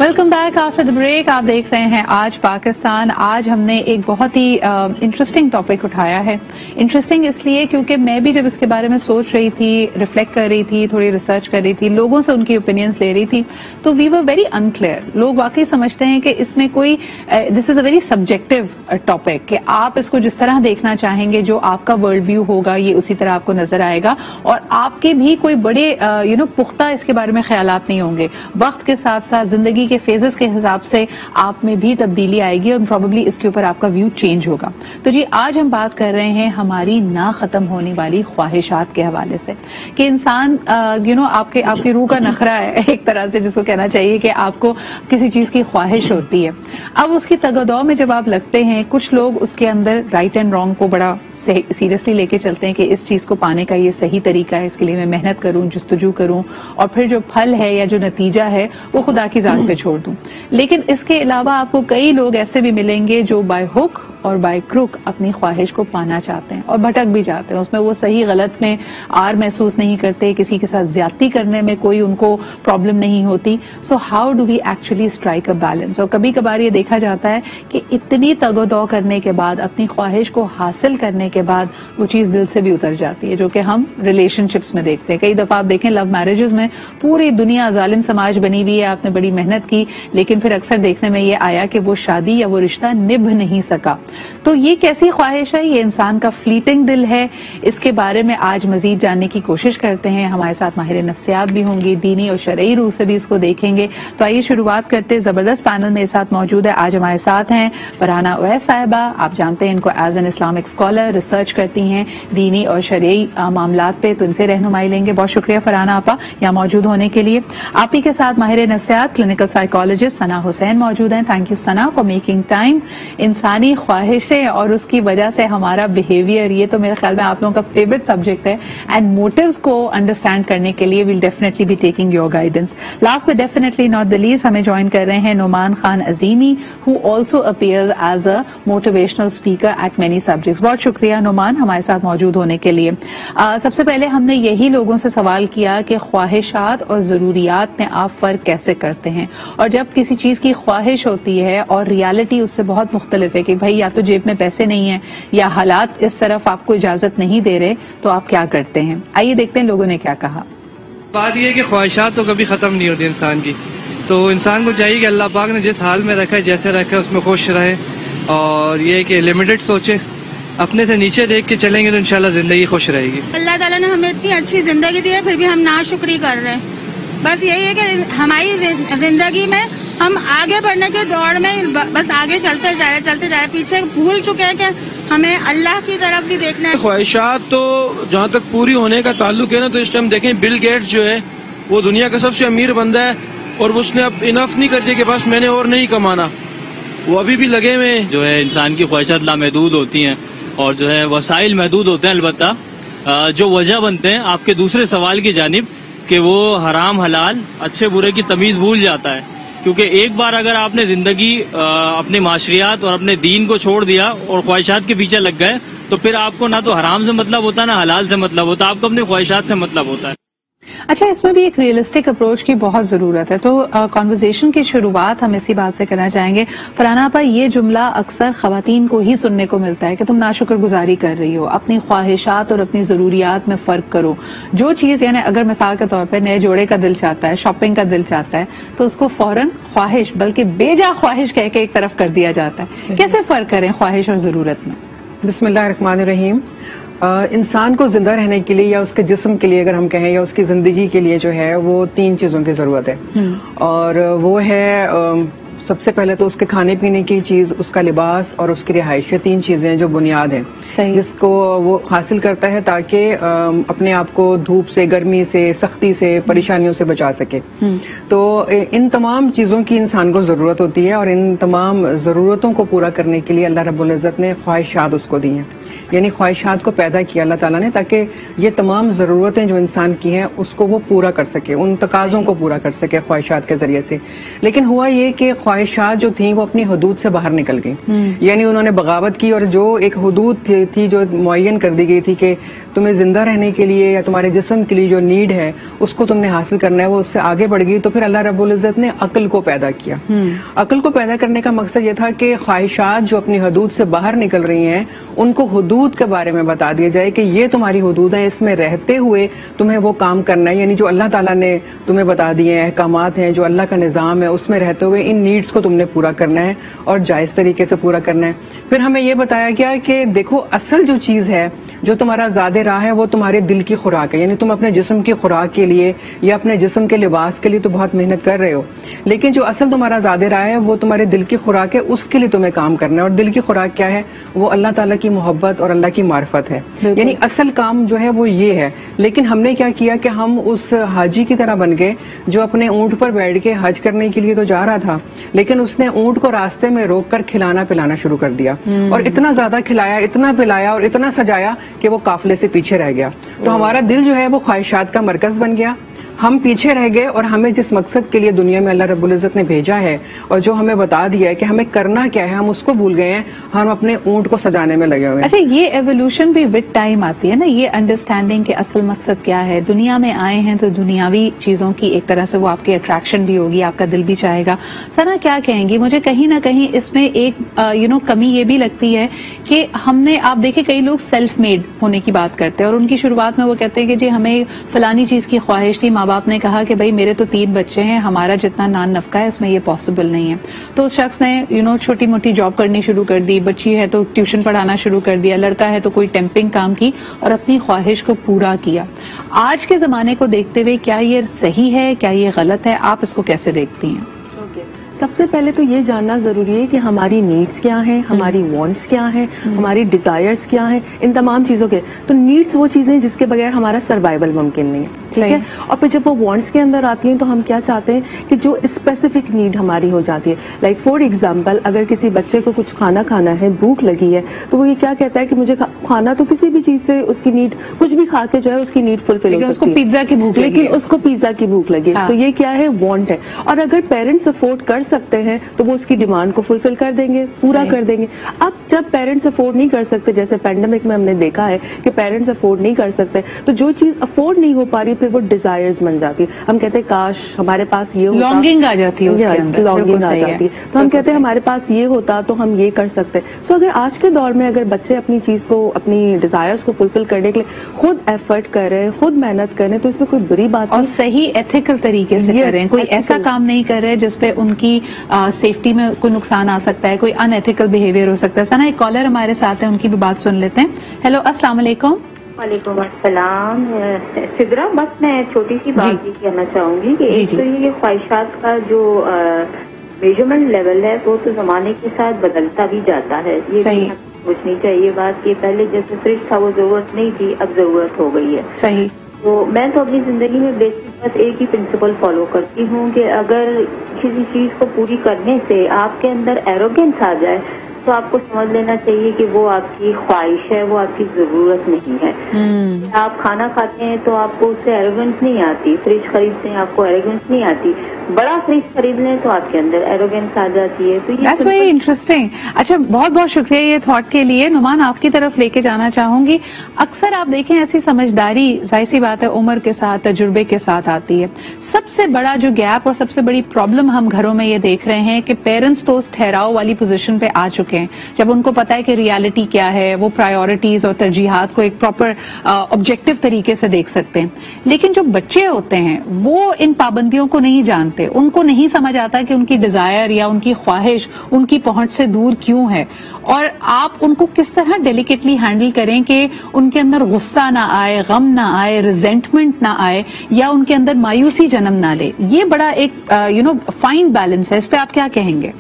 Welcome back after the break. آپ دیکھ رہے ہیں آج پاکستان. آج ہم نے ایک بہت ہی انٹرسٹنگ ٹاپک اٹھایا ہے. انٹرسٹنگ اس لیے کیونکہ میں بھی جب اس کے بارے میں سوچ رہی تھی, ریفلیکٹ کر رہی تھی, تھوڑی ریسرچ کر رہی تھی, لوگوں سے ان کی اوپینینس لے رہی تھی, تو وی ور ویری انکلیئر. لوگ واقعی سمجھتے ہیں کہ اس میں کوئی دس از اے ویری سبجیکٹو ٹاپک, کہ آپ اس کو جس طرح دیکھنا چاہیں گے, جو آپ کا ورلڈ ویو ہوگا یہ اسی طرح آپ کو نظر آئے گا, اور آپ کے بھی کوئی بڑے پختہ اس کے بارے میں خیالات نہیں ہوں گے. وقت کے ساتھ ساتھ زندگی کے فیزز کے حساب سے آپ میں بھی تبدیلی آئے گی اور پروبیبلی اس کے اوپر آپ کا ویو چینج ہوگا. تو جی آج ہم بات کر رہے ہیں ہماری نہ ختم ہونے والی خواہشات کے حوالے سے, کہ انسان آپ کی روح کا نخرہ ہے ایک طرح سے, جس کو کہنا چاہیے کہ آپ کو کسی چیز کی خواہش ہوتی ہے. اب اس کی تگ و دو میں جب آپ لگتے ہیں, کچھ لوگ اس کے اندر رائٹ اینڈ رانگ کو بڑا سیریسلی لے کے چلتے ہیں کہ اس چیز کو پانے کا یہ صحیح طریقہ ہے, اس کے لیے میں محنت کروں, جستجو کروں, اور پھر جو پھل ہے یا جو نتیجہ ہے وہ خدا کی ذات پہ چھوڑ دوں. لیکن اس کے علاوہ آپ کو کئی لوگ ایسے بھی ملیں گے جو بائی ہک اور بائی کروک اپنی خواہش کو پانا چاہتے ہیں اور بھٹک بھی جاتے ہیں. اس میں وہ صحیح غلط میں آر محسوس نہیں کرتے, کسی کے ساتھ زیادتی کرنے میں کوئی ان کو پرابلم نہیں ہوتی. So how do we actually strike a balance? اور کبھی کبھار یہ دیکھا جاتا ہے کہ اتنی تگ و دو کرنے کے بعد, اپنی خواہش کو حاصل کرنے کے بعد وہ چیز دل سے بھی اتر جاتی ہے, جو کہ ہم ریلیشن شپس میں دیکھتے ہیں. کئی دفعہ آپ دیکھیں لو میرجز میں پوری دنیا ظالم سماج بنی ہوئی ہے, آپ نے بڑی محنت کی, لیکن پھر اکثر دیکھنے میں یہ آیا کہ وہ شادی یا وہ رشتہ نبھ نہیں سکا. تو یہ کیسی خواہش ہے؟ یہ انسان کا فلیٹنگ دل ہے. اس کے بارے میں آج مزید جاننے کی کوشش کرتے ہیں. ہمارے ساتھ ماہر نفسیات بھی ہوں گی, دینی اور شرعی روح سے بھی اس کو دیکھیں گے. تو آئیے شروعات کرتے. زبردست پینل میرے ساتھ موجود ہے. آج ہمارے ساتھ ہیں فرحانہ اویس صاحبہ. آپ جانتے ہیں ان کو as an Islamic scholar research کرتی ہیں دینی اور شرعی معاملات پہ, تو ان سے رہنمائی لیں گے. بہت شکریہ فرحانہ آپا یہاں موجود ہونے کے لیے. آپ ہی کے ساتھ ماہر نفسیات کلینکل سائیکالوجسٹ ثنا حسین موجود ہیں. Thank you Sana for making time. انسانی خواہشیں اور اس کی وجہ سے ہمارا بیہیویئر, یہ تو میرے خیال میں آپ لوگوں کا فیوریٹ سبجیکٹ ہے, اینڈ موٹیوز کو انڈرسٹینڈ کرنے کے لیے we'll definitely be taking your guidance. Last but definitely not the least ہمیں جوائن کر رہے ہیں Noman Khan Azimi, who also appears as a motivational speaker at many subjects. بہت شکریہ نعمان ہمارے ساتھ موجود ہونے کے لیے. سب سے پہلے ہم نے یہی لوگوں سے سوال کیا کہ خواہشات اور ضروریات میں آپ فرق کیسے کرتے ہیں, اور جب کسی چیز کی خواہش ہوتی ہے اور ریالٹی اس سے بہت مختلف ہے, کہ بھائی یا تو جیب میں پیسے نہیں ہیں یا حالات اس طرف آپ کو اجازت نہیں دے رہے, تو آپ کیا کرتے ہیں؟ آئیے دیکھتے ہیں لوگوں نے کیا کہا. بات یہ ہے کہ خواہشات تو کبھی ختم نہیں ہوتی انسان کی, تو انسان کو چاہیے کہ اللہ پاک نے جس حال میں رکھا ہے, جیسے رکھا ہے, اس میں خوش رہے, اور یہ کہ لمیٹڈ سوچے, اپنے سے نیچے دیکھ کے چلیں گے تو انشاءاللہ زندگی خوش رہے گی. اللہ تعالیٰ نے ہمیں اتنی اچھی زندگی دی ہے, پھر بھی ہم ناشکری کر رہے ہیں. بس یہی ہے کہ ہماری زندگی میں ہم آگے بڑھنے کے دوڑ میں بس آگے چلتے جا رہے, پیچھے بھول چکے ہیں کہ ہمیں اللہ کی طرف بھی دیکھنا ہے. خواہشات تو جہاں تک پوری ہونے کا تعلق ہے نا, تو اس ٹائم دیکھیں بل گیٹس جو ہے وہ دنیا کا سب سے امیر بندہ ہے, اور اس نے اب انف نہیں کر دیا کہ بس میں نے اور نہیں کمانا, وہ ابھی بھی لگے ہوئے ہیں. جو ہے انسان کی خواہشات لامحدود ہوتی ہیں, اور جو ہے وسائل محدود ہوتے ہیں. البتہ جو وجہ بنتے ہیں آپ کے دوسرے سوال کی جانب, کہ وہ حرام حلال اچھے برے کی تمیز بھول جاتا ہے. کیونکہ ایک بار اگر آپ نے زندگی اپنے معاشریات اور اپنے دین کو چھوڑ دیا اور خواہشات کے پیچھے لگ گئے, تو پھر آپ کو نہ تو حرام سے مطلب ہوتا نہ حلال سے مطلب ہوتا, آپ کو اپنی خواہشات سے مطلب ہوتا ہے. اچھا, اس میں بھی ایک ریئلسٹک اپروچ کی بہت ضرورت ہے. تو کانورزیشن کی شروعات ہم اسی بات سے کرنا چاہیں گے. فرحانہ آپا, یہ جملہ اکثر خواتین کو ہی سننے کو ملتا ہے کہ تم ناشکر گزاری کر رہی ہو, اپنی خواہشات اور اپنی ضروریات میں فرق کرو. جو چیز یعنی اگر مثال کے طور پہ نئے جوڑے کا دل چاہتا ہے, شاپنگ کا دل چاہتا ہے, تو اس کو فوراً خواہش بلکہ بے جا خواہش کہہ کے ایک طرف کر دیا جاتا ہے. کیسے فرق کریں خواہش اور ضرورت میں؟ بسم اللہ الرحمن الرحیم. انسان کو زندہ رہنے کے لیے یا اس کے جسم کے لیے اگر ہم کہیں, یا اس کی زندگی کے لیے جو ہے وہ 3 چیزوں کی ضرورت ہے, اور وہ ہے سب سے پہلے تو اس کے کھانے پینے کی چیز, اس کا لباس اور اس کی رہائش. یہ 3 چیزیں جو بنیاد ہیں جس کو وہ حاصل کرتا ہے تاکہ اپنے آپ کو دھوپ سے, گرمی سے, سختی سے, پریشانیوں سے بچا سکے. تو ان تمام چیزوں کی انسان کو ضرورت ہوتی ہے, اور ان تمام ضرورتوں کو پورا کرنے کے لیے اللہ رب العزت نے خواہشات اس کو دی ہیں. یعنی خواہشات کو پیدا کیا اللہ تعالیٰ نے تاکہ یہ تمام ضرورتیں جو انسان کی ہیں اس کو وہ پورا کر سکے, ان تقاضوں کو پورا کر سکے خواہشات کے ذریعے سے. لیکن ہوا یہ کہ خواہشات جو تھیں وہ اپنی حدود سے باہر نکل گئیں, یعنی انہوں نے بغاوت کی, اور جو ایک حدود تھی جو معین کر دی گئی تھی کہ تمہیں زندہ رہنے کے لیے یا تمہارے جسم کے لیے جو نیڈ ہے اس کو تم نے حاصل کرنا ہے, وہ اس سے آگے بڑھ گئی. تو پھر اللہ رب العزت نے عقل کو پیدا کیا. عقل کو پیدا کرنے کا مقصد یہ تھا کہ خواہشات جو اپنی حدود سے باہر نکل رہی ہیں ان کو حدود کے بارے میں بتا دیا جائے کہ یہ تمہاری حدود ہیں, اس میں رہتے ہوئے تمہیں وہ کام کرنا ہے, یعنی جو اللہ تعالیٰ نے تمہیں بتا دیے ہیں, احکامات ہیں, جو اللہ کا نظام ہے, اس میں رہتے ہوئے ان نیڈز کو تم نے پورا کرنا ہے اور جائز طریقے سے پورا کرنا ہے. پھر ہمیں یہ بتایا گیا کہ دیکھو اصل جو چیز ہے جو تمہارا زاد راہ ہے وہ تمہارے دل کی خوراک ہے, یعنی تم اپنے جسم کی خوراک کے لیے یا اپنے جسم کے لباس کے لیے تو بہت محنت کر رہے ہو, لیکن جو اصل تمہارا زاد راہ ہے وہ تمہارے دل کی خوراک ہے, اس کے لیے تمہیں کام کرنا ہے. اور دل کی خوراک کیا ہے؟ وہ اللہ تعالیٰ کی محبت اور اللہ کی معرفت ہے, یعنی اصل کام جو ہے وہ یہ ہے. لیکن ہم نے کیا کیا کہ ہم اس حاجی کی طرح بن گئے جو اپنے اونٹ پر بیٹھ کے حج کرنے کے لیے تو جا رہا تھا, لیکن اس نے اونٹ کو راستے میں روک کر کھلانا پلانا شروع کر دیا, اور اتنا زیادہ کھلایا, اتنا پلایا اور اتنا سجایا کہ وہ قافلے سے پیچھے رہ گیا. تو ہمارا دل جو ہے وہ خواہشات کا مرکز بن گیا, ہم پیچھے رہ گئے, اور ہمیں جس مقصد کے لیے دنیا میں اللہ رب العزت نے بھیجا ہے اور جو ہمیں بتا دیا ہے کہ ہمیں کرنا کیا ہے, ہم اس کو بھول گئے ہیں, ہم اپنے اونٹ کو سجانے میں لگے ہوئے ہیں. اچھا, یہ ایوولوشن بھی وتھ ٹائم آتی ہے نا, یہ انڈرسٹینڈنگ کہ اصل مقصد کیا ہے. دنیا میں آئے ہیں تو دنیاوی چیزوں کی ایک طرح سے وہ آپ کی اٹریکشن بھی ہوگی, آپ کا دل بھی چاہے گا. ثنا کیا کہیں گی؟ مجھے کہیں نہ کہیں اس میں ایک کمی یہ بھی لگتی ہے کہ ہم نے, آپ دیکھیں کئی لوگ سیلف میڈ ہونے کی بات کرتے ہیں اور ان کی شروعات میں وہ کہتے ہیں کہ جی ہمیں فلانی چیز کی خواہش تھی, ماں باپ نے کہا کہ بھائی میرے تو 3 بچے ہیں, ہمارا جتنا نان نفقہ ہے اس میں یہ پاسبل نہیں ہے. تو اس شخص نے چھوٹی موٹی جاب کرنی شروع کر دی, بچی ہے تو ٹیوشن پڑھانا شروع کر دیا, لڑکا ہے تو کوئی ٹیمپنگ کام کی اور اپنی خواہش کو پورا کیا. آج کے زمانے کو دیکھتے ہوئے کیا یہ صحیح ہے, کیا یہ غلط ہے, آپ اس کو کیسے دیکھتی ہیں؟ سب سے پہلے تو یہ جاننا ضروری ہے کہ ہماری نیڈز کیا ہیں, ہماری وانٹس کیا ہیں, ہماری ڈیزائرز کیا ہیں. ان تمام چیزوں کے تو نیڈز وہ چیزیں جس کے بغیر ہمارا سروائیول ممکن نہیں ہے, ٹھیک ہے. اور پھر جب وہ وانٹس کے اندر آتی ہیں تو ہم کیا چاہتے ہیں کہ جو اسپیسیفک نیڈ ہماری ہو جاتی ہے. لائک فار ایگزامپل, اگر کسی بچے کو کچھ کھانا ہے, بھوک لگی ہے, تو وہ یہ کیا کہتا ہے کہ مجھے کھانا تو کسی بھی چیز سے اس کی نیڈ, کچھ بھی کھا کے جو ہے اس کی نیڈ فلفل ہو سکتی ہے, پیزا کی بھوک, لیکن اس کو پیزا کی بھوک لگی, تو یہ کیا ہے؟ وانٹ ہے. اور اگر پیرنٹس افورڈ کر سکتے ہیں تو وہ اس کی ڈیمانڈ کو فلفل کر دیں گے, پورا کر دیں گے. اب جب پیرنٹس افورڈ نہیں کر سکتے, جیسے پینڈیمک میں ہم نے دیکھا ہے کہ پیرنٹس افورڈ نہیں کر سکتے, تو جو چیز افورڈ نہیں ہو پا رہی پھر وہ ڈیزائرز بن جاتی ہے. ہم کہتے ہیں کاش ہمارے پاس یہ ہوتا, لانگنگ آ جاتی ہے, لانگنگ آ جاتی ہے, تو ہم کہتے ہیں ہمارے پاس یہ ہوتا تو ہم یہ کر سکتے. سو اگر آج کے دور میں اگر بچے اپنی چیز کو, اپنی ڈیزائرز کو فلفل کرنے کے لیے خود ایفرٹ کر رہے ہیں, خود محنت کر رہے ہیں, تو اس میں کوئی بری بات نہیں, اور صحیح ایتھیکل طریقے سے کریں. کوئی ایسا کام نہیں کر رہے جس پہ ان کی سیفٹی میں کوئی نقصان آ سکتا ہے, کوئی ان ایتھیکل بہیویئر ہو سکتا ہے. سنا ایک کالر ہمارے ساتھ ہیں, ان کی بھی بات سن لیتے ہیں. ہیلو, السلام علیکم. وعلیکم السلام. سدرا, بس میں چھوٹی سی بات یہ کہنا چاہوں گی کہ ایک تو یہ خواہشات کا جو میجرمنٹ لیول ہے وہ تو زمانے کے ساتھ بدلتا بھی جاتا ہے. یہ سوچنی چاہیے بات کہ پہلے جیسے فریج تھا وہ ضرورت نہیں تھی, اب ضرورت ہو گئی ہے. صحیح. تو میں تو اپنی زندگی میں بیسک بس ایک ہی پرنسپل فالو کرتی ہوں کہ اگر کسی چیز کو پوری کرنے سے آپ کے اندر ایروگینس آ جائے تو آپ کو سمجھ لینا چاہیے کہ وہ آپ کی خواہش ہے, وہ آپ کی ضرورت نہیں ہے. آپ کھانا کھاتے ہیں تو آپ کو اس سے ایروگینس نہیں آتی, فریج خریدتے ہیں آپ کو ایروگینس نہیں آتی, بڑا فریج خرید لیں تو آپ کے اندر ایروگینس آ جاتی ہے. تو That's very interesting. اچھا, بہت بہت شکریہ یہ تھاٹ کے لیے. نعمان, آپ کی طرف لے کے جانا چاہوں گی. اکثر آپ دیکھیں ایسی سمجھداری, ظاہر سی بات ہے, عمر کے ساتھ, تجربے کے ساتھ آتی ہے. سب سے بڑا جو گیپ اور سب سے بڑی پرابلم ہم گھروں میں یہ دیکھ رہے ہیں کہ پیرنٹس تو اس ٹھہراؤ والی پوزیشن پہ آ چکے ہیں جب ان کو پتا ہے کہ ریالٹی کیا ہے, وہ پرائیورٹیز اور ترجیحات کو ایک پراپر آبجیکٹو طریقے سے دیکھ سکتے ہیں. لیکن جو بچے ہوتے ہیں وہ ان پابندیوں کو نہیں جانتے, ان کو نہیں سمجھ آتا کہ ان کی ڈیزائر یا ان کی خواہش ان کی پہنچ سے دور کیوں ہے, اور آپ ان کو کس طرح ڈیلیکیٹلی ہینڈل کریں کہ ان کے اندر غصہ نہ آئے, غم نہ آئے, ریزنٹمنٹ نہ آئے, یا ان کے اندر مایوسی جنم نہ لے. یہ بڑا ایک فائن بیلنس ہے, اس پہ آپ کیا کہیں گے؟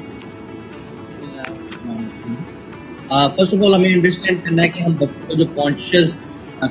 فرسٹ آف آل ہمیں انڈرسٹینڈ کرنا ہے کہ ہم بچوں کو جو کانشیس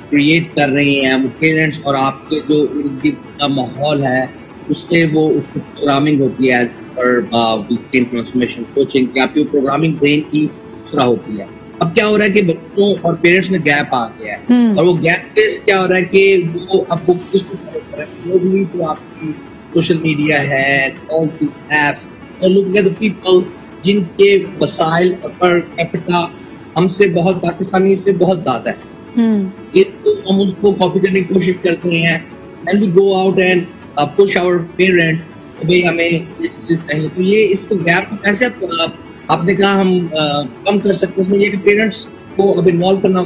کریٹ کر رہے ہیں وہ پیرنٹس اور آپ کے جو ارد گرد کا ماحول ہے اس سے وہ اس کو پروگرامنگ ہوتی ہے پر ٹرانسفارمیشن کوچنگ کہ آپ کی پروگرامنگ برین کی اس طرح ہوتی ہے. اب کیا ہو رہا ہے کہ بچوں اور پیرنٹس میں گیپ آ گیا ہے، اور وہ گیپ پہ کیا ہو رہا ہے کہ وہ آپ کو کس کو فالو کر رہے ہیں، وہ بھی تو آپ کی سوشل میڈیا ہے، آل دی ایپ، اور لوگ پیپل جن کے وسائل پر کیپٹا ہم سے بہت، پاکستانی سے بہت زیادہ ہے، ہم اس کو کاپی کرنے کی کوشش کرتے ہیں، and we go out and push our parent کہ بھائی ہمیں چاہیے. تو یہ اس کو گیپ کیسے آپ نے کہا ہم کم کر سکتے ہیں؟ اس میں یہ کہ پیرنٹس کو اب انوالو کرنا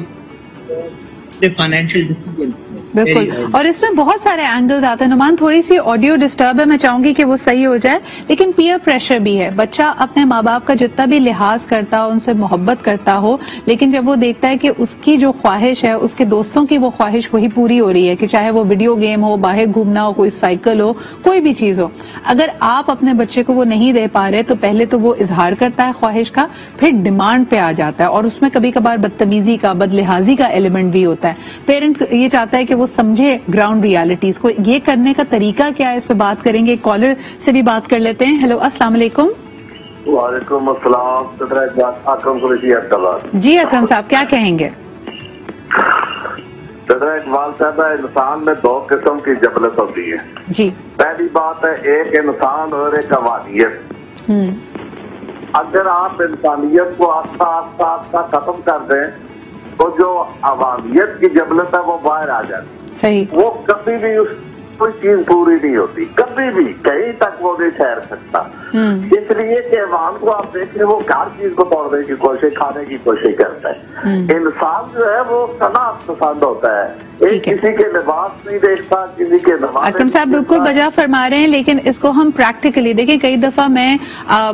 فائنینشیل ڈیسیژن. بالکل، اور اس میں بہت سارے اینگلز آتے ہیں. نعمان تھوڑی سی آڈیو ڈسٹرب ہے، میں چاہوں گی کہ وہ صحیح ہو جائے. لیکن پیئر پریشر بھی ہے. بچہ اپنے ماں باپ کا جتنا بھی لحاظ کرتا ہو، ان سے محبت کرتا ہو، لیکن جب وہ دیکھتا ہے کہ اس کی جو خواہش ہے، اس کے دوستوں کی وہ خواہش وہی پوری ہو رہی ہے، کہ چاہے وہ ویڈیو گیم ہو، باہر گھومنا ہو، کوئی سائیکل ہو، کوئی بھی چیز ہو، اگر آپ اپنے بچے کو وہ نہیں دے پا رہے تو پہلے تو وہ اظہار کرتا ہے خواہش کا، پھر ڈیمانڈ پہ آ جاتا ہے، اور اس میں کبھی کبھار بدتمیزی کا، بد لحاظی کا ایلیمنٹ بھی ہوتا ہے. پیرنٹ یہ چاہتا ہے کہ وہ سمجھے گراؤنڈ ریالٹیز کو. یہ کرنے کا طریقہ کیا ہے، اس پہ بات کریں گے. کالر سے بھی بات کر لیتے ہیں. ہیلو، السلام علیکم. وعلیکم السلام. اکرم قریشی عبداللہ. جی اکرم صاحب، کیا کہیں گے؟ اقبال صاحب، انسان میں دو قسم کی جبلت ہوتی ہے. جی. پہلی بات ہے ایک انسان اور ایک اوانیت. اگر آپ انسانیت کو آہستہ آہستہ آہستہ ختم کر دیں تو جو عوامیت کی جبلت ہے وہ باہر آ جاتی. صحیح. وہ کبھی بھی کوئی چیز پوری نہیں ہوتی، کبھی بھی کہیں تک وہ نہیں ٹھہر سکتا. اس لیے کہ عوام کو آپ دیکھیں وہ ہر چیز کو توڑنے کی کوشش، کھانے کی کوشش کرتا ہے. انسان جو ہے وہ صنعت پسند ہوتا ہے، ایک کسی کے لباس نہیں دیکھتا، کسی کے نماز. اکرم صاحب بالکل بجا فرما رہے ہیں، لیکن اس کو ہم پریکٹیکلی دیکھیں. کئی دفعہ میں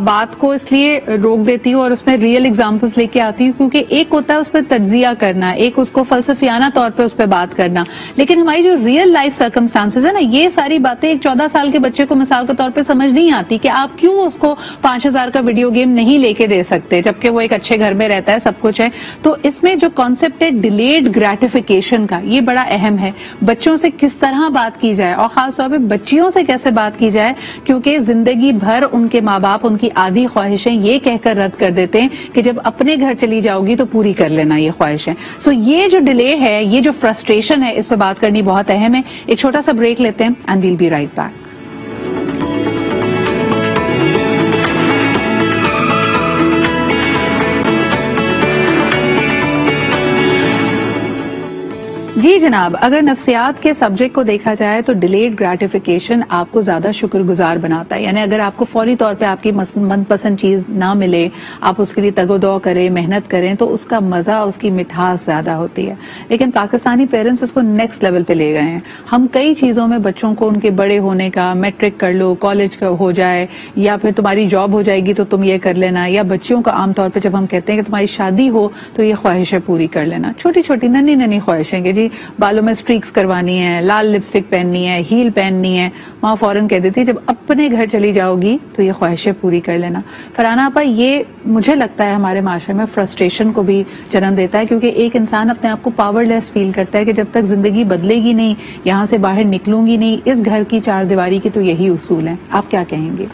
بات کو اس لیے روک دیتی ہوں اور اس میں ریئل ایگزامپلس لے کے آتی ہوں، کیونکہ ایک ہوتا ہے اس پہ تجزیہ کرنا، ایک اس کو فلسفیانہ طور پہ اس پہ بات کرنا، لیکن ہماری جو ریئل لائف سرکمسٹانسز ہے نا، یہ ساری باتیں ایک 14 سال کے بچے کو مثال کے طور پہ سمجھ نہیں آتی کہ آپ کیوں اس کو 5000 کا ویڈیو گیم نہیں لے کے دے سکتے جبکہ وہ ایک اچھے گھر میں رہتا ہے، سب کچھ ہے. تو اس میں جو کانسیپٹ ہے ڈیلیڈ گریٹیفیکیشن کا، یہ بڑا اہم ہے. بچوں سے کس طرح بات کی جائے، اور خاص طور پہ بچیوں سے کیسے بات کی جائے، کیونکہ زندگی بھر ان کے ماں باپ ان کی آدھی خواہشیں یہ کہہ کر رد کر دیتے ہیں کہ جب اپنے گھر چلی جاؤ گی تو پوری کر لینا یہ خواہشیں. سو یہ جو ڈیلے ہے، یہ جو فرسٹریشن ہے، اس پہ بات کرنی بہت اہم ہے. ایک چھوٹا سا بریک لیتے ہیں and we'll be right back. جی جناب، اگر نفسیات کے سبجیکٹ کو دیکھا جائے تو ڈیلیڈ گریٹیفیکیشن آپ کو زیادہ شکر گزار بناتا ہے. یعنی اگر آپ کو فوری طور پہ آپ کی من پسند چیز نہ ملے، آپ اس کے لیے تگ و دو کریں، محنت کریں، تو اس کا مزہ، اس کی مٹھاس زیادہ ہوتی ہے. لیکن پاکستانی پیرنٹس اس کو نیکسٹ لیول پہ لے گئے ہیں. ہم کئی چیزوں میں بچوں کو ان کے بڑے ہونے کا، میٹرک کر لو، کالج ہو جائے، یا پھر تمہاری جاب ہو جائے گی تو تم یہ کر لینا، یا بچیوں کا عام طور پہ جب ہم کہتے ہیں کہ تمہاری شادی ہو تو یہ خواہشیں پوری کر لینا. چھوٹی چھوٹی ننھی ننھی خواہشیں کہ جی بالوں میں سٹریکس کروانی ہے، لال لپسٹک پہننی ہے، ہیل پہننی ہے. ماں فوراً کہہ دیتی ہے جب اپنے گھر چلی جاؤ گی تو یہ خواہشیں پوری کر لینا. فرحانہ آپا، یہ مجھے لگتا ہے ہمارے معاشرے میں فرسٹریشن کو بھی جنم دیتا ہے، کیونکہ ایک انسان اپنے آپ کو پاور لیس فیل کرتا ہے کہ جب تک زندگی بدلے گی نہیں، یہاں سے باہر نکلوں گی نہیں، اس گھر کی چار دیواری کی تو یہی اصول ہیں. آپ کیا کہیں گے؟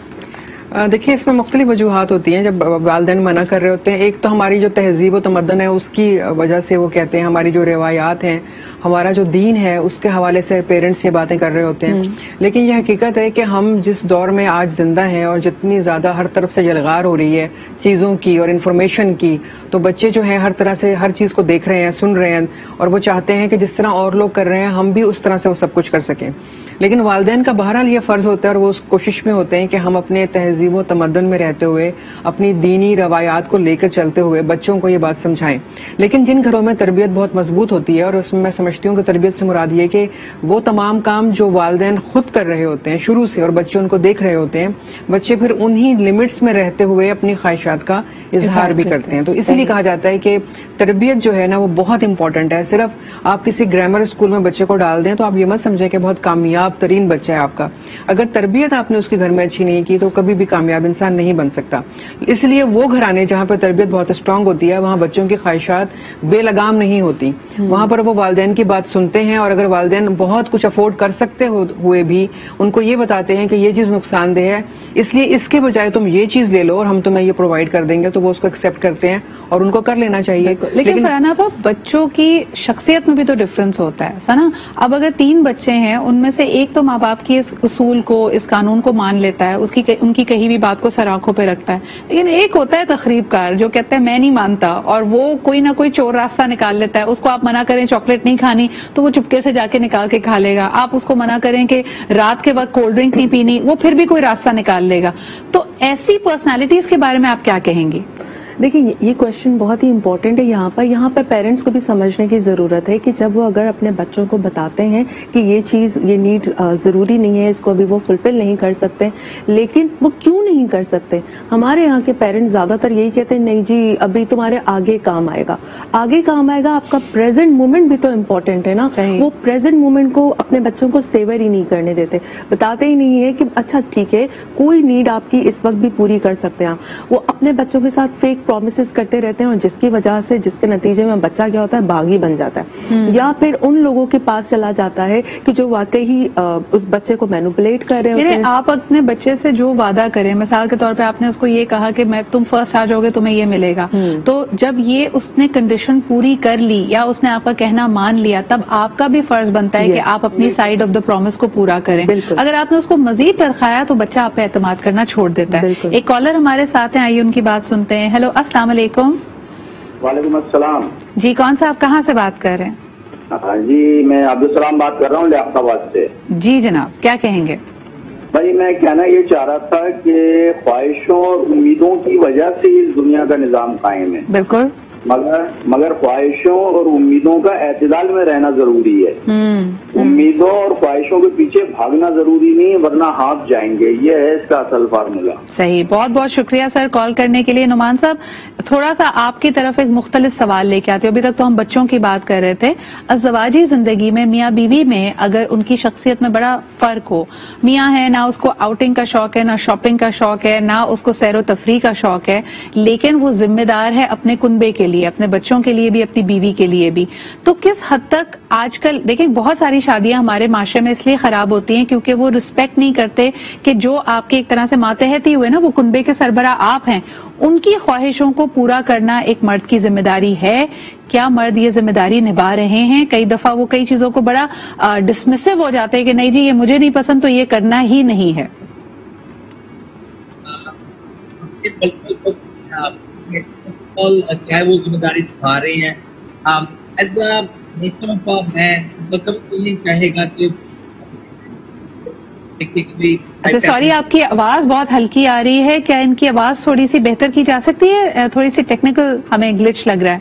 دیکھیں، اس میں مختلف وجوہات ہوتی ہیں جب والدین منع کر رہے ہوتے ہیں. ایک تو ہماری جو تہذیب و تمدن ہے اس کی وجہ سے وہ کہتے ہیں، ہماری جو روایات ہیں، ہمارا جو دین ہے، اس کے حوالے سے پیرنٹس یہ باتیں کر رہے ہوتے ہیں. لیکن یہ حقیقت ہے کہ ہم جس دور میں آج زندہ ہیں اور جتنی زیادہ ہر طرف سے جلغار ہو رہی ہے چیزوں کی اور انفارمیشن کی، تو بچے جو ہیں ہر طرح سے ہر چیز کو دیکھ رہے ہیں، سن رہے ہیں، اور وہ چاہتے ہیں کہ جس طرح اور لوگ کر رہے ہیں ہم بھی اس طرح سے وہ سب کچھ کر سکیں. لیکن والدین کا بہرحال یہ فرض ہوتا ہے اور وہ اس کوشش میں ہوتے ہیں کہ ہم اپنے تہذیب و تمدن میں رہتے ہوئے، اپنی دینی روایات کو لے کر چلتے ہوئے بچوں کو یہ بات سمجھائیں. لیکن جن گھروں میں تربیت بہت مضبوط ہوتی ہے، اور اس میں میں سمجھتی ہوں کہ تربیت سے مراد یہ کہ وہ تمام کام جو والدین خود کر رہے ہوتے ہیں شروع سے اور بچے ان کو دیکھ رہے ہوتے ہیں، بچے پھر انہی لمٹس میں رہتے ہوئے اپنی خواہشات کا اظہار بھی کرتے ہیں. تو اسی لیے کہا جاتا ہے کہ تربیت جو ہے نا وہ بہت امپورٹنٹ ہے. صرف آپ کسی گرامر اسکول میں بچے کو ڈال دیں تو آپ یہ مت سمجھیں کہ بہت کامیاب ترین بچہ ہے آپ کا. اگر تربیت آپ نے اس کے گھر میں اچھی نہیں کی تو کبھی بھی بھی کامیاب انسان نہیں بن سکتا. اس لیے وہ گھرانے جہاں پر تربیت بہت اسٹرانگ ہوتی ہے وہاں بچوں کی خواہشات بے لگام نہیں ہوتی. وہاں پر وہ والدین کی بات سنتے ہیں, اور اگر والدین بہت کچھ افورڈ کر سکتے ہوئے بھی ان کو یہ بتاتے ہیں کہ یہ چیز نقصان دہ ہے, اس لیے اس کے بجائے تم یہ چیز لے لو اور ہم تمہیں یہ پرووائڈ کر دیں گے, تو وہ اس کو ایکسپٹ کرتے ہیں اور ان کو کر لینا چاہیے. لیکن فرحانہ آپا, بچوں کی شخصیت میں بھی تو ڈفرنس ہوتا ہے نا. اب اگر 3 بچے ہیں, ان میں سے ایک تو ماں باپ کی اس اصول کو, اس قانون کو مان لیتا ہے, ان کی کہی ہوئی بات کو سر آنکھوں پہ رکھتا ہے, لیکن ایک ہوتا ہے تخریب کار جو کہتا ہے میں نہیں مانتا, اور وہ کوئی نہ کوئی چور راستہ نکال لیتا ہے. اس کو آپ منع کریں چاکلیٹ نہیں کھانی تو وہ چپکے سے جا کے نکال کے کھا لے گا. آپ اس کو منع کریں کہ رات کے وقت کولڈ ڈرنک نہیں پینی, وہ پھر بھی کوئی راستہ نکال لے گا. تو ایسی پرسنالٹیز کے بارے میں آپ کیا کہیں گی؟ دیکھیں یہ کوشچن بہت ہی امپورٹنٹ ہے. یہاں پر پیرنٹس کو بھی سمجھنے کی ضرورت ہے کہ جب وہ اگر اپنے بچوں کو بتاتے ہیں کہ یہ چیز, یہ نیڈ ضروری نہیں ہے, اس کو ابھی وہ فلفل نہیں کر سکتے, لیکن وہ کیوں نہیں کر سکتے؟ ہمارے یہاں کے پیرنٹس زیادہ تر یہی کہتے ہیں نہیں جی ابھی تمہارے آگے کام آئے گا. آگے کام آئے گا, آپ کا پریزنٹ مومنٹ بھی تو امپورٹنٹ ہے نا. وہ پریزنٹ مومنٹ کو اپنے بچوں کو سیور ہی نہیں کرنے دیتے, بتاتے ہی نہیں ہے کہ اچھا ٹھیک ہے کوئی نیڈ آپ کی اس وقت بھی پوری کر سکتے ہیں. وہ اپنے بچوں کے ساتھ فیک پرومسز کرتے رہتے ہیں, اور جس کی وجہ سے, جس کے نتیجے میں بچہ کیا ہوتا ہے, باغی بن جاتا ہے, یا پھر ان لوگوں کے پاس چلا جاتا ہے کہ جو واقعی اس بچے کو مینوپولیٹ کر رہے ہوتے ہیں. آپ اپنے بچے سے جو وعدہ کریں, مثال کے طور پہ آپ نے اس کو یہ کہا کہ تم فرسٹ آ جاؤ گے تمہیں یہ ملے گا, تو جب یہ اس نے کنڈیشن پوری کر لی یا اس نے آپ کا کہنا مان لیا, تب آپ کا بھی فرض بنتا ہے کہ آپ اپنی سائڈ آف دا پرومس کو پورا کریں. اگر آپ نے اس کو مزید ترخایا تو بچہ آپ پہ اعتماد کرنا چھوڑ دیتا ہے. ایک کالر ہمارے ساتھ ہیں, آئیے ان کی بات سنتے ہیں. ہیلو, السلام علیکم. وعلیکم السلام جی, کون سا, آپ کہاں سے بات کر رہے ہیں؟ جی میں عبدالسلام بات کر رہا ہوں لیاقت آباد سے. جی جناب, کیا کہیں گے؟ بھائی میں کہنا یہ چاہ رہا تھا کہ خواہشوں اور امیدوں کی وجہ سے اس دنیا کا نظام قائم ہے. بالکل, مگر خواہشوں اور امیدوں کا اعتدال میں رہنا ضروری ہے. امیدوں اور خواہشوں کے پیچھے بھاگنا ضروری نہیں, ورنہ ہاف جائیں گے. یہ ہے اس کا اصل فارمولا. صحیح, بہت بہت شکریہ سر کال کرنے کے لیے. نعمان صاحب, تھوڑا سا آپ کی طرف ایک مختلف سوال لے کے آتے. ابھی تک تو ہم بچوں کی بات کر رہے تھے. ازدواجی زندگی میں میاں بیوی میں اگر ان کی شخصیت میں بڑا فرق ہو, میاں ہے نہ اس کو آؤٹنگ کا شوق ہے, نہ شاپنگ کا شوق ہے, نہ اس کو سیر و تفریح کا شوق ہے, لیکن وہ ذمہ دار ہے اپنے کنبے کے لیے, اپنے بچوں کے لیے بھی, اپنی بیوی کے لیے بھی, تو کس حد تک آج کل دیکھیں بہت ساری شادیاں ہمارے معاشرے میں اس لیے خراب ہوتی ہیں کیونکہ وہ رسپیکٹ نہیں کرتے کہ جو آپ کے ایک طرح سے ماتحتی ہوئے نا, وہ کنبے کے سربراہ آپ ہیں, ان کی خواہشوں کو پورا کرنا ایک مرد کی ذمہ داری ہے. کیا مرد یہ ذمہ داری نبھا رہے ہیں؟ کئی دفعہ وہ کئی چیزوں کو بڑا ڈسمسو ہو جاتے ہیں کہ نہیں جی یہ مجھے نہیں پسند تو یہ کرنا ہی نہیں ہے. کیا وہ ذمہ داری نبھا رہے ہیں؟ ایز اے نیچر آف مین مطلب یہ کہے گا کہ اچھا سوری, آپ کی آواز بہت ہلکی آ رہی ہے, کیا ان کی آواز تھوڑی سی بہتر کی جا سکتی ہے؟ تھوڑی سی ٹیکنیکل ہمیں گلچ لگ رہا ہے.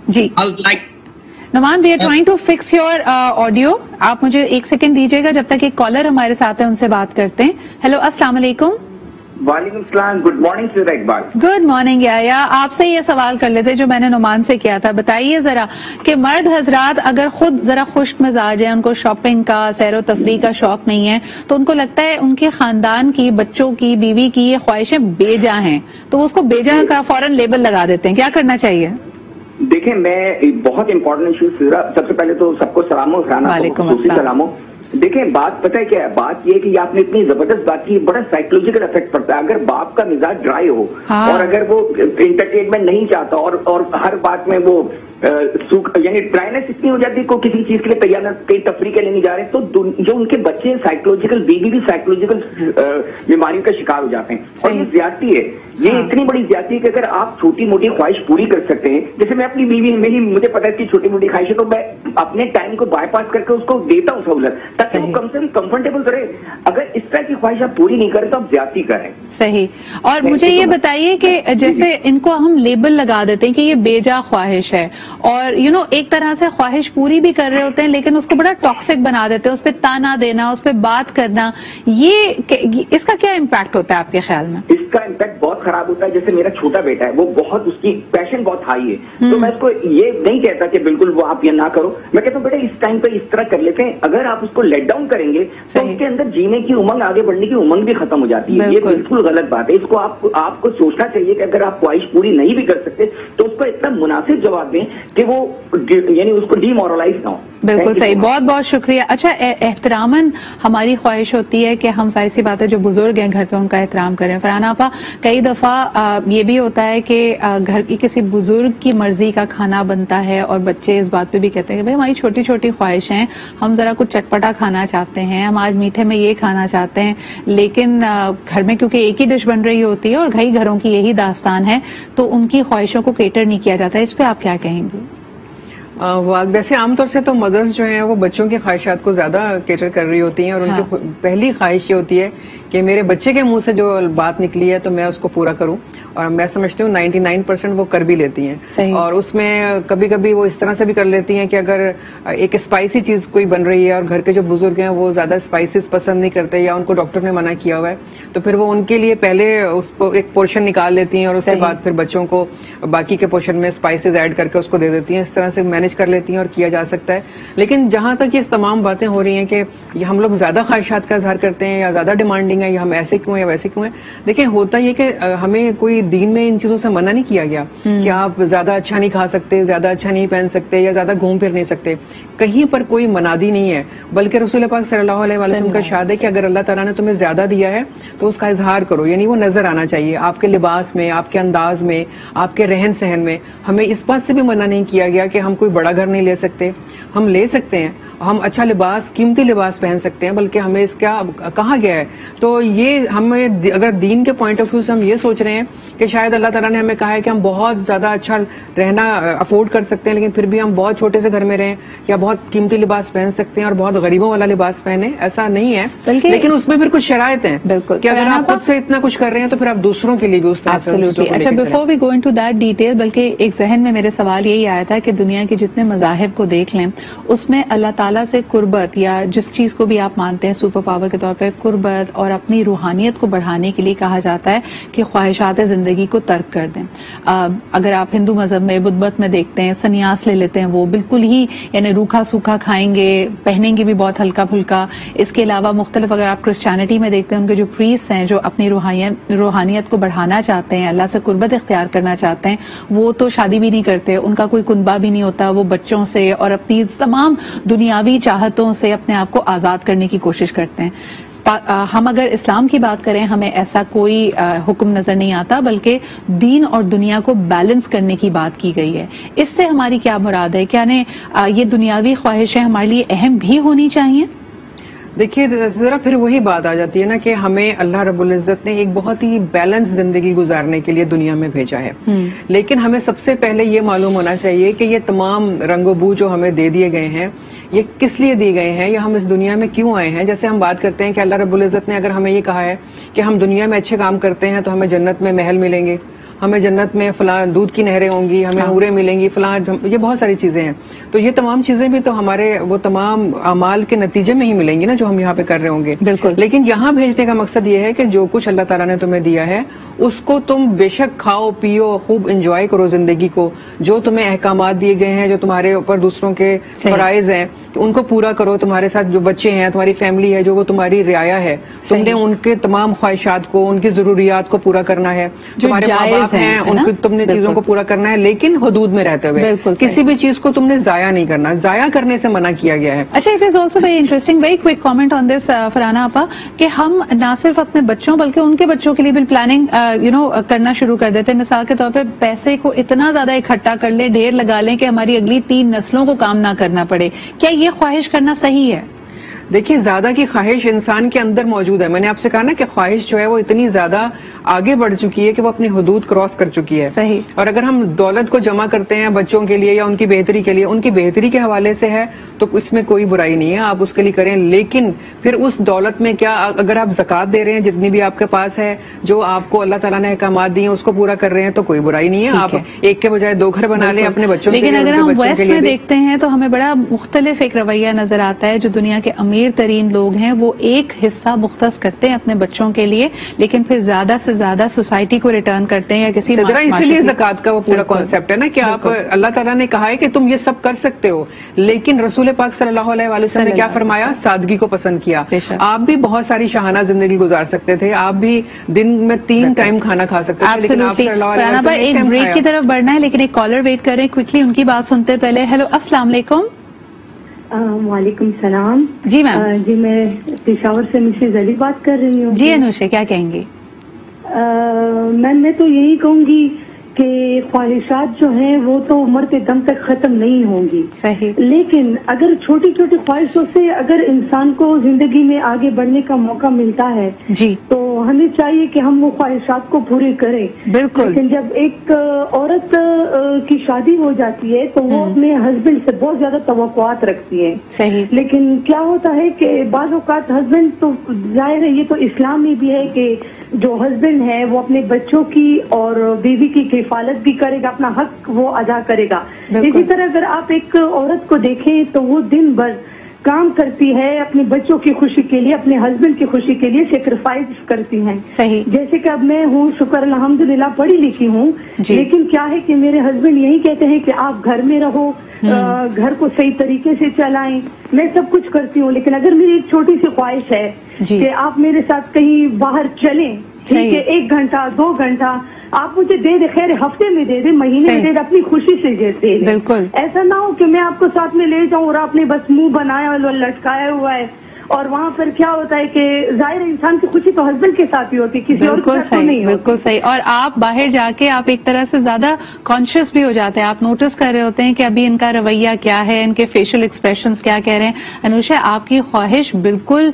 جی Noman, we are trying to fix your audio. آپ مجھے 1 سیکنڈ دیجیے گا جب تک ایک کالر ہمارے ساتھ ہے, ان سے بات کرتے ہیں. ہیلو, السلام علیکم. وعلیکم السلام, good morning sir. Iqbal, good morning. یا آپ سے یہ سوال کر لیتے جو میں نے نعمان سے کیا تھا. بتائیے ذرا کہ مرد حضرات اگر خود ذرا خشک مزاج ہیں, ان کو شاپنگ کا, سیر و تفریح کا شوق نہیں ہے, تو ان کو لگتا ہے ان کے خاندان کی, بچوں کی, بیوی کی یہ خواہشیں بے جا ہیں, تو وہ اس کو بے جا کا فوراً لیبل لگا دیتے ہیں. کیا کرنا چاہیے؟ دیکھیں میں بہت امپورٹنٹ ایشو, سب سے پہلے تو سب کو سلام ہو. وعلیکم السلام. دیکھیں بات پتہ ہے کیا ہے, بات یہ کہ یہ آپ نے اتنی زبردست بات کی, بڑا سائیکولوجیکل افیکٹ پڑتا ہے. اگر باپ کا مزاج ڈرائی ہو اور اگر وہ انٹرٹینمنٹ نہیں چاہتا اور ہر بات میں وہ یعنی ڈرائنس اتنی ہو جاتی ہے کوئی کسی چیز کے لیے تیار کہیں تفریح کے لیے نہیں جا رہے, تو جو ان کے بچے سائیکولوجیکل بیوی بھی سائیکولوجیکل بیماریوں کا شکار ہو جاتے ہیں. اور یہ زیادتی ہے, یہ اتنی بڑی زیادتی ہے کہ اگر آپ چھوٹی موٹی خواہش پوری کر سکتے ہیں, جیسے میں اپنی بیوی میری مجھے پتا ہے کہ چھوٹی موٹی خواہش ہے, تو میں اپنے ٹائم کو بائی پاس کر کے اس کو دیتا ہوں سہولت, تاکہ وہ کم سے کم کمفرٹیبل کرے. اگر اس طرح کی خواہش آپ پوری نہیں کریں تو آپ زیادتی کریں. صحیح. اور مجھے یہ بتائیے کہ جیسے ان کو ہم لیبل لگا دیتے ہیں کہ یہ بے جا خواہش ہے, اور ایک طرح سے خواہش پوری بھی کر رہے ہوتے ہیں, لیکن اس کو بڑا ٹاکسک بنا دیتے ہیں, اس پہ تانا دینا, اس پہ بات کرنا, یہ اس کا کیا امپیکٹ ہوتا ہے آپ کے خیال میں؟ اس کا کا امپیکٹ بہت خراب ہوتا ہے. جیسے میرا چھوٹا بیٹا ہے, وہ بہت, اس کی پیشن بہت ہائی ہے, تو میں اس کو یہ نہیں کہتا کہ بالکل وہ آپ یہ نہ کرو. میں کہتا ہوں بیٹا اس ٹائم پہ اس طرح کر لیتے ہیں. اگر آپ اس کو لیٹ ڈاؤن کریں گے تو اس کے اندر جینے کی امنگ, آگے بڑھنے کی امنگ بھی ختم ہو جاتی ہے. یہ بالکل غلط بات ہے. اس کو آپ کو سوچنا چاہیے کہ اگر آپ خواہش پوری نہیں بھی کر سکتے تو اس کو اتنا مناسب جواب دیں کہ وہ یعنی اس کو ڈی مورلائز نہ ہو. بالکل صحیح, بہت بہت شکریہ. اچھا, احتراماً ہماری خواہش ہوتی ہے کہ ہم ظاہر سی بات ہے جو بزرگ ہیں گھر پہ ان کا احترام کریں. فرحانہ آپا, کئی دفعہ یہ بھی ہوتا ہے کہ گھر کی کسی بزرگ کی مرضی کا کھانا بنتا ہے اور بچے اس بات پہ بھی کہتے ہیں کہ بھائی ہماری چھوٹی چھوٹی خواہشیں, ہم ذرا کچھ چٹپٹا کھانا چاہتے ہیں, ہم آج میٹھے میں یہ کھانا چاہتے ہیں, لیکن گھر میں کیونکہ ایک ہی ڈش بن رہی ہوتی ہے اور کئی گھروں کی یہی داستان ہے, تو ان کی خواہشوں کو کیٹر نہیں کیا جاتا ہے. اس پہ آپ کیا کہیں گے؟ ویسے عام طور سے تو مدرس جو ہیں وہ بچوں کی خواہشات کو زیادہ کیٹر کر رہی ہوتی ہیں, اور ان کی پہلی خواہش یہ ہوتی ہے کہ میرے بچے کے منہ سے جو بات نکلی ہے تو میں اس کو پورا کروں, اور میں سمجھتی ہوں 99% وہ کر بھی لیتی ہیں. اور اس میں کبھی کبھی وہ اس طرح سے بھی کر لیتی ہیں کہ اگر ایک اسپائسی چیز کوئی بن رہی ہے اور گھر کے جو بزرگ ہیں وہ زیادہ اسپائسیز پسند نہیں کرتے یا ان کو ڈاکٹر نے منع کیا ہوا ہے, تو پھر وہ ان کے لیے پہلے اس کو ایک پورشن نکال لیتی ہیں اور اس کے بعد پھر بچوں کو باقی کے پورشن میں اسپائسیز ایڈ کر کے اس کو دے دیتی ہیں. اس طرح سے مینج کر لیتی ہیں اور کیا جا سکتا ہے. لیکن جہاں تک یہ تمام باتیں ہو رہی ہیں کہ ہم لوگ زیادہ خواہشات کا اظہار کرتے ہیں یا زیادہ ڈیمانڈنگ ہے یا ہم ایسے کیوں یا ویسے کیوں ہیں, دیکھیں ہوتا یہ کہ ہمیں کوئی دین میں ان چیزوں سے منع نہیں کیا گیا کہ آپ زیادہ اچھا نہیں کھا سکتے, زیادہ اچھا نہیں پہن سکتے یا زیادہ گھوم پھر نہیں سکتے. کہیں پر کوئی منادی نہیں ہے, بلکہ رسول پاک صلی اللہ علیہ وسلم کا ارشاد ہے کہ اگر اللہ تعالیٰ نے تمہیں زیادہ دیا ہے تو اس کا اظہار کرو, یعنی وہ نظر آنا چاہیے آپ کے لباس میں, آپ کے انداز میں, آپ کے رہن سہن میں. ہمیں اس بات سے بھی منع نہیں کیا گیا کہ ہم کوئی بڑا گھر نہیں لے سکتے, ہم لے سکتے ہیں, ہم اچھا لباس, قیمتی لباس پہن سکتے ہیں, بلکہ ہمیں اس کیا کہا گیا ہے. تو یہ ہمیں اگر دین کے پوائنٹ آف ویو سے ہم یہ سوچ رہے ہیں کہ شاید اللہ تعالیٰ نے ہمیں کہا ہے کہ ہم بہت زیادہ اچھا رہنا افورڈ کر سکتے ہیں لیکن پھر بھی ہم بہت چھوٹے سے گھر میں رہیں, یا بہت قیمتی لباس پہن سکتے ہیں اور بہت غریبوں والا لباس پہنے, ایسا نہیں ہے. لیکن اس میں پھر کچھ شرائط ہیں کہ اگر آپ خود سے اتنا کچھ کر رہے ہیں تو پھر آپ دوسروں کے لیے بھی اس طرح سے. اچھا, before we go into that detail, بلکہ ایک ذہن میں میرے سوال یہی آیا تھا کہ دنیا کے جتنے مذاہب کو دیکھ لیں اس میں اللہ تعالیٰ سے قربت یا جس چیز کو بھی آپ مانتے ہیں سپر پاور کے طور پہ قربت اور اپنی روحانیت کو بڑھانے کے لیے کہا جاتا ہے کہ خواہشات زندگی کو ترک کر دیں. اگر آپ ہندو مذہب میں بدھ مت میں دیکھتے ہیں سنیاس لے لیتے ہیں, وہ بالکل ہی یعنی روکھا سوکھا کھائیں گے, پہنیں گے بھی بہت ہلکا پھلکا. اس کے علاوہ مختلف اگر آپ کرسچینٹی میں دیکھتے ہیں ان کے جو پریسٹ ہیں جو اپنی روحانیت کو بڑھانا چاہتے ہیں, اللہ سے قربت اختیار کرنا چاہتے ہیں, وہ تو شادی بھی نہیں کرتے, ان کا کوئی کنبہ بھی نہیں ہوتا, وہ بچوں سے اور اپنی تمام دنیاوی چاہتوں سے اپنے آپ کو آزاد کرنے کی کوشش کرتے ہیں. ہم اگر اسلام کی بات کریں ہمیں ایسا کوئی حکم نظر نہیں آتا, بلکہ دین اور دنیا کو بیلنس کرنے کی بات کی گئی ہے. اس سے ہماری کیا مراد ہے؟ کیا یہ دنیاوی خواہشیں ہمارے لیے اہم بھی ہونی چاہیے؟ دیکھیے ذرا پھر وہی بات آ جاتی ہے نا کہ ہمیں اللہ رب العزت نے ایک بہت ہی بیلنس زندگی گزارنے کے لیے دنیا میں بھیجا ہے, لیکن ہمیں سب سے پہلے یہ معلوم ہونا چاہیے کہ یہ تمام رنگ و بو جو ہمیں دے دیے گئے ہیں یہ کس لیے دیے گئے ہیں یا ہم اس دنیا میں کیوں آئے ہیں. جیسے ہم بات کرتے ہیں کہ اللہ رب العزت نے اگر ہمیں یہ کہا ہے کہ ہم دنیا میں اچھے کام کرتے ہیں تو ہمیں جنت میں محل ملیں گے, ہمیں جنت میں فلاں دودھ کی نہریں ہوں گی, ہمیں حوریں ملیں گی, فلاں, یہ بہت ساری چیزیں ہیں. تو یہ تمام چیزیں بھی تو ہمارے وہ تمام اعمال کے نتیجے میں ہی ملیں گی نا جو ہم یہاں پہ کر رہے ہوں گے. بالکل. لیکن یہاں بھیجنے کا مقصد یہ ہے کہ جو کچھ اللہ تعالیٰ نے تمہیں دیا ہے اس کو تم بے شک کھاؤ پیو, خوب انجوائے کرو زندگی کو. جو تمہیں احکامات دیے گئے ہیں, جو تمہارے اوپر دوسروں کے فرائض ہیں, ان کو پورا کرو. تمہارے ساتھ جو بچے ہیں, تمہاری فیملی ہے, جو وہ تمہاری رعایا ہے, تم نے ان کے تمام خواہشات کو, ان کی ضروریات کو پورا کرنا ہے. تمہارے ماں باپ ہیں, ان کی تم نے چیزوں کو پورا کرنا ہے, لیکن حدود میں رہتے ہوئے. کسی بھی چیز کو تم نے ضائع نہیں کرنا, ضائع کرنے سے منع کیا گیا ہے. اچھا, it is also very interesting, very quick comment on this Farhana آپا, کہ ہم نہ صرف اپنے بچوں بلکہ ان کے بچوں کے لیے بھی پلاننگ کرنا شروع کر دیتے ہیں. مثال کے طور پہ پیسے کو اتنا زیادہ اکٹھا کر لیں, ڈھیر لگا لیں کہ ہماری اگلی 3 نسلوں کو کام نہ کرنا پڑے. کیا یہ خواہش کرنا صحیح ہے؟ دیکھیے زیادہ کی خواہش انسان کے اندر موجود ہے. میں نے آپ سے کہا نا کہ خواہش جو ہے وہ اتنی زیادہ آگے بڑھ چکی ہے کہ وہ اپنی حدود کراس کر چکی ہے. صحیح. اور اگر ہم دولت کو جمع کرتے ہیں بچوں کے لیے یا ان کی بہتری کے لیے, ان کی بہتری کے حوالے سے ہے تو اس میں کوئی برائی نہیں ہے, آپ اس کے لیے کریں. لیکن پھر اس دولت میں کیا, اگر آپ زکوٰۃ دے رہے ہیں جتنی بھی آپ کے پاس ہے, جو آپ کو اللہ تعالیٰ نے احکامات دیے اس کو پورا کر رہے ہیں تو کوئی برائی نہیں ہے. آپ ایک کے بجائے 2 گھر بنا لیں اپنے بچوں کے لیے. لیکن اگر ہم ویسٹ میں دیکھتے ہیں تو ہمیں بڑا مختلف ایک رویہ نظر آتا ہے. جو دنیا کے امیر ترین لوگ ہیں وہ ایک حصہ مختص کرتے ہیں اپنے بچوں کے لیے, لیکن پھر زیادہ سے سے زیادہ سوسائٹی کو ریٹرن کرتے ہیں یا کسی اسی لیے زکوٰۃ کا وہ پورا کانسیپٹ ہے نا کہ آپ اللہ تعالیٰ نے کہا ہے کہ تم یہ سب کر سکتے ہو، لیکن رسول پاک صلی اللہ علیہ وسلم نے کیا فرمایا؟ سادگی کو پسند کیا. آپ بھی بہت ساری شاہانہ زندگی گزار سکتے تھے، آپ بھی دن میں 3 ٹائم کھانا کھا سکتے تھے، لیکن آپ صلی اللہ علیہ وسلم نے ایک بریک کی طرف بڑھنا ہے، لیکن ایک کالر ویٹ کر رہے ہیں، کوئکلی ان کی بات سنتے پہلے. ہیلو، السلام علیکم. وعلیکم السلام. جی میم. جی میں پشاور سے مسز علی بات کر رہی ہوں. جی انوشے، کیا کہیں گی؟ میم میں تو یہی کہوں گی کہ خواہشات جو ہیں وہ تو مرتے دم تک ختم نہیں ہوں گی. صحیح. لیکن اگر چھوٹی چھوٹی خواہشوں سے اگر انسان کو زندگی میں آگے بڑھنے کا موقع ملتا ہے جی تو ہمیں چاہیے کہ ہم وہ خواہشات کو پورے کریں. بالکل. لیکن جب ایک عورت کی شادی ہو جاتی ہے تو وہ اپنے ہسبینڈ سے بہت زیادہ توقعات رکھتی ہے. صحیح. لیکن کیا ہوتا ہے کہ بعض اوقات ہسبینڈ تو ظاہر ہے یہ تو اسلام میں بھی ہے کہ جو ہسبینڈ ہے وہ اپنے بچوں کی اور بیوی کی کفالت بھی کرے گا، اپنا حق وہ ادا کرے گا. اسی طرح اگر آپ ایک عورت کو دیکھیں تو وہ دن بھر کام کرتی ہے اپنے بچوں کی خوشی کے لیے، اپنے ہسبینڈ کی خوشی کے لیے سیکریفائس کرتی ہیں. صحیح. جیسے کہ اب میں ہوں، شکر الحمدللہ پڑھی لکھی ہوں، لیکن کیا ہے کہ میرے ہسبینڈ یہی کہتے ہیں کہ آپ گھر میں رہو، گھر کو صحیح طریقے سے چلائیں. میں سب کچھ کرتی ہوں، لیکن اگر میری ایک چھوٹی سی خواہش ہے کہ آپ میرے ساتھ کہیں باہر چلیں، ٹھیک ہے 1 گھنٹہ 2 گھنٹا آپ مجھے دے دیں، خیر ہفتے میں دے دیں، مہینے میں دے دیں، اپنی خوشی سے دے دیں. بالکل. ایسا نہ ہو کہ میں آپ کو ساتھ میں لے جاؤں اور آپ نے بس منہ بنایا لٹکایا ہوا ہے، اور وہاں پر کیا ہوتا ہے کہ ظاہر انسان کی خوشی تو ہسبینڈ کے ساتھ ہی ہوتی، کسی اور کے ساتھ نہیں ہوتی. بالکل صحیح. اور آپ باہر جا کے آپ ایک طرح سے زیادہ کانشیس بھی ہو جاتے ہیں، آپ نوٹس کر رہے ہوتے ہیں کہ ابھی ان کا رویہ کیا ہے، ان کے فیشل ایکسپریشنز کیا کہہ رہے ہیں. انوشا، آپ کی خواہش بالکل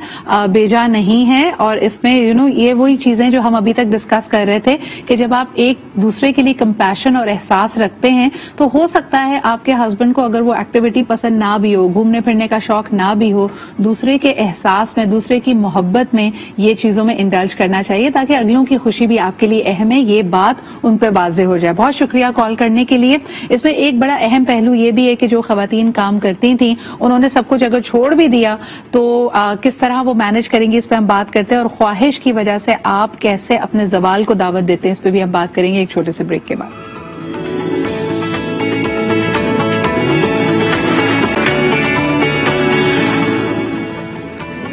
بیجا نہیں ہے، اور اس میں یہ وہی چیزیں جو ہم ابھی تک ڈسکس کر رہے تھے کہ جب آپ ایک دوسرے کے لیے کمپیشن اور احساس رکھتے ہیں تو ہو سکتا ہے آپ کے ہسبینڈ کو اگر وہ ایکٹیویٹی پسند نہ بھی ہو، گھومنے پھرنے کا شوق نہ بھی ہو، دوسرے کے احساس میں، دوسرے کی محبت میں یہ چیزوں میں انڈلج کرنا چاہیے تاکہ اگلوں کی خوشی بھی آپ کے لیے اہم ہے، یہ بات ان پہ واضح ہو جائے. بہت شکریہ کال کرنے کے لیے. اس میں ایک بڑا اہم پہلو یہ بھی ہے کہ جو خواتین کام کرتی تھیں انہوں نے سب کچھ اگر چھوڑ بھی دیا تو کس طرح وہ مینج کریں گی، اس پہ ہم بات کرتے ہیں. اور خواہش کی وجہ سے آپ کیسے اپنے زوال کو دعوت دیتے ہیں، اس پہ بھی ہم بات کریں گے ایک چھوٹے سے بریک کے بعد.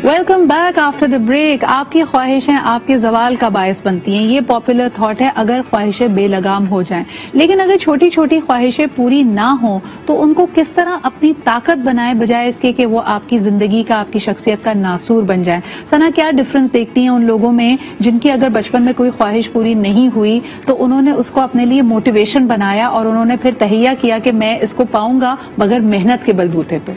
Welcome back after the break. آپ کی خواہشیں آپ کے زوال کا باعث بنتی ہیں، یہ پاپولر تھاٹ ہے اگر خواہشیں بے لگام ہو جائیں. لیکن اگر چھوٹی چھوٹی خواہشیں پوری نہ ہوں تو ان کو کس طرح اپنی طاقت بنائے بجائے اس کے کہ وہ آپ کی زندگی کا، آپ کی شخصیت کا ناسور بن جائیں. ثنا، کیا ڈفرنس دیکھتی ہیں ان لوگوں میں جن کی اگر بچپن میں کوئی خواہش پوری نہیں ہوئی تو انہوں نے اس کو اپنے لیے موٹیویشن بنایا اور انہوں نے پھر تہیہ کیا کہ میں اس کو پاؤں گا مگر محنت کے بلبوتے پہ؟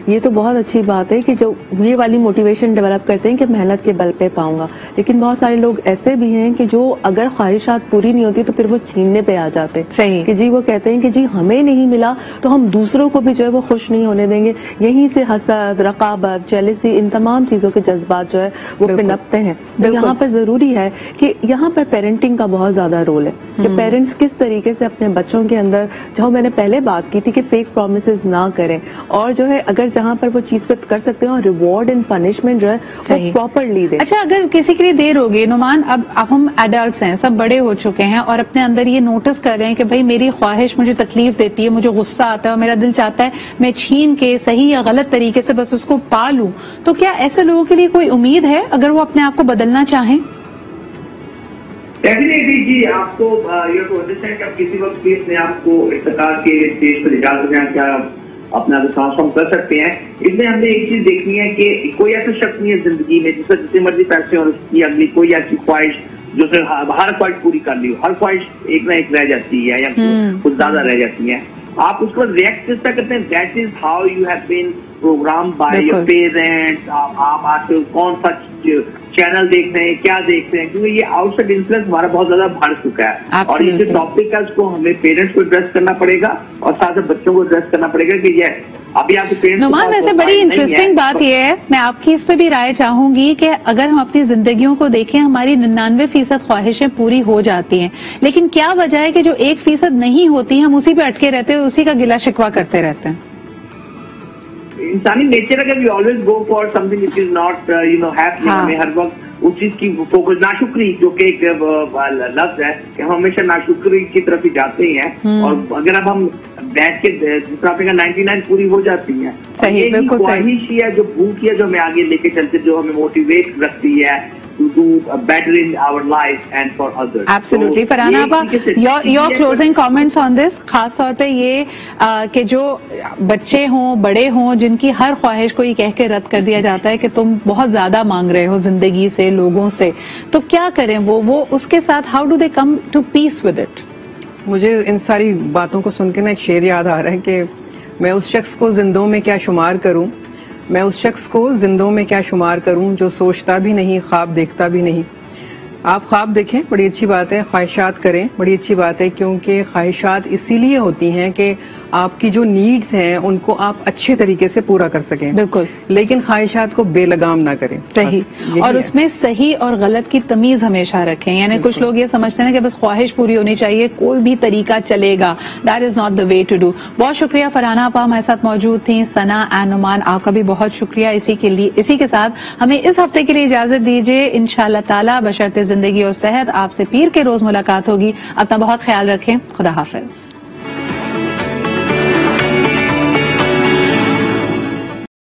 یہ تو بہت اچھی بات ہے کہ جو یہ والی موٹیویشن ڈیولپ کرتے ہیں کہ محنت کے بل پہ پاؤں گا. لیکن بہت سارے لوگ ایسے بھی ہیں کہ جو اگر خواہشات پوری نہیں ہوتی تو پھر وہ چھیننے پہ آ جاتے. صحیح. کہ جی وہ کہتے ہیں کہ جی ہمیں نہیں ملا تو ہم دوسروں کو بھی جو ہے وہ خوش نہیں ہونے دیں گے. یہیں سے حسد، رقابت، جیلسی، ان تمام چیزوں کے جذبات جو ہے وہ پنپتے ہیں. یہاں پر ضروری ہے کہ یہاں پر پیرنٹنگ کا بہت زیادہ رول ہے کہ پیرنٹس کس طریقے سے اپنے بچوں کے اندر، جو میں نے پہلے بات کی تھی کہ فیک پرومسز نہ کریں، اور جو ہے اگر جہاں پر وہ چیز پہ کر سکتے ہیں اور ریوارڈ اینڈ پنشمنٹ جو ہے وہ پراپرلی دیں. اچھا، اگر کسی کے لیے دیر ہوگی نعمان، اب ہم ایڈلٹس ہیں، سب بڑے ہو چکے ہیں اور اپنے اندر یہ نوٹس کر رہے ہیں کہ بھائی میری خواہش مجھے تکلیف دیتی ہے، مجھے غصہ آتا ہے اور میرا دل چاہتا ہے میں چھین کے صحیح یا غلط طریقے سے بس اس کو پا لوں، تو کیا ایسے لوگوں کے لیے کوئی امید ہے اگر وہ اپنے آپ کو بدلنا چاہیں؟ ڈیفینیٹلی جی، آپ کو یہ تو انڈرسٹینڈ کہ آپ کسی وقت بھی اپنے آپ کو ارتقا کے اسٹیج پر لے سکتے ہیں، کیا اپنے آپ کو ٹرانسفارم کر سکتے ہیں. اس میں ہم نے ایک چیز دیکھنی ہے کہ کوئی ایسا شخص نہیں ہے زندگی میں جس پر جتنے مرضی پیسے اور اس کی اگلی کوئی ایسی خواہش جو ہر خواہش پوری کر لی ہو. ہر خواہش ایک نہ ایک رہ جاتی ہے یا کچھ زیادہ رہ جاتی ہے. آپ اس پر ریئیکٹ کس طرح کرتے ہیں، that is how you have been program by your parents. آپ آج کل کون سا چینل دیکھ رہے ہیں، کیا دیکھ رہے ہیں، کیونکہ یہ آؤٹ سائڈ انفلوئنس ہمارا بہت زیادہ بڑھ چکا ہے. اور یہ جو ٹاپک ہے اس کو ہمیں پیرنٹس کو ایڈریس کرنا پڑے گا اور ساتھ بچوں کو ایڈریس کرنا پڑے گا کہ یہ ابھی آپ کے پیرنٹس. نعمان، ویسے بڑی انٹرسٹنگ بات یہ ہے، میں آپ کی اس پہ بھی رائے چاہوں گی کہ اگر ہم اپنی زندگیوں کو دیکھیں ہماری 99% خواہشیں پوری ہو جاتی ہیں، لیکن کیا وجہ ہے کہ جو 1% نہیں ہوتی ہم اسی پہ اٹکے رہتے ہیں، اسی کا گلا شکوا کرتے رہتے ہیں؟ انسانی نیچر ہے کہ we always go for something which is not happening. ہمیں ہر وقت اس چیز کی فوکس, ناشکری جو کہ ایک لفظ ہے کہ ہم ہمیشہ ناشکری کی طرف ہی جاتے ہی ہیں. اور اگر اب ہم بیٹھ کے جس طرح کا 99 پوری ہو جاتی ہیں, صحیح, بالکل صحیح. خواہش ہی ہے جو بھوک ہے جو ہمیں آگے لے کے چلتے, جو ہمیں موٹیویٹ رکھتی ہے to do better in our life and for others. Absolutely. Farhana آپا, your closing comments on this, خاص طور پہ یہ کہ جو بچے ہوں بڑے ہوں جن کی ہر خواہش کو یہ کہہ کے رد کر دیا جاتا ہے کہ تم بہت زیادہ مانگ رہے ہو زندگی سے, لوگوں سے, تو کیا کریں وہ اس کے ساتھ how do they come to peace with it؟ مجھے ان ساری باتوں کو سن کے نا ایک شعر یاد آ رہا ہے کہ میں اس شخص کو زندوں میں کیا شمار کروں, میں اس شخص کو زندوں میں کیا شمار کروں جو سوچتا بھی نہیں, خواب دیکھتا بھی نہیں. آپ خواب دیکھیں, بڑی اچھی بات ہے. خواہشات کریں, بڑی اچھی بات ہے, کیونکہ خواہشات اسی لیے ہوتی ہیں کہ آپ کی جو نیڈز ہیں ان کو آپ اچھے طریقے سے پورا کر سکیں. بالکل. لیکن خواہشات کو بے لگام نہ کریں. صحیح. اور اس میں صحیح اور غلط کی تمیز ہمیشہ رکھیں. یعنی کچھ لوگ یہ سمجھتے ہیں کہ بس خواہش پوری ہونی چاہیے, کوئی بھی طریقہ چلے گا. That is not the way to do. بہت شکریہ فرحانہ آپا ہمارے ساتھ موجود تھیں. ثنا اینڈ نعمان آپ کا بھی بہت شکریہ. اسی کے ساتھ ہمیں اس ہفتے کے لیے اجازت دیجیے. انشاءاللہ تعالی بشرط زندگی اور صحت آپ سے پیر کے روز ملاقات ہوگی. اپنا بہت خیال رکھیں. خدا حافظ.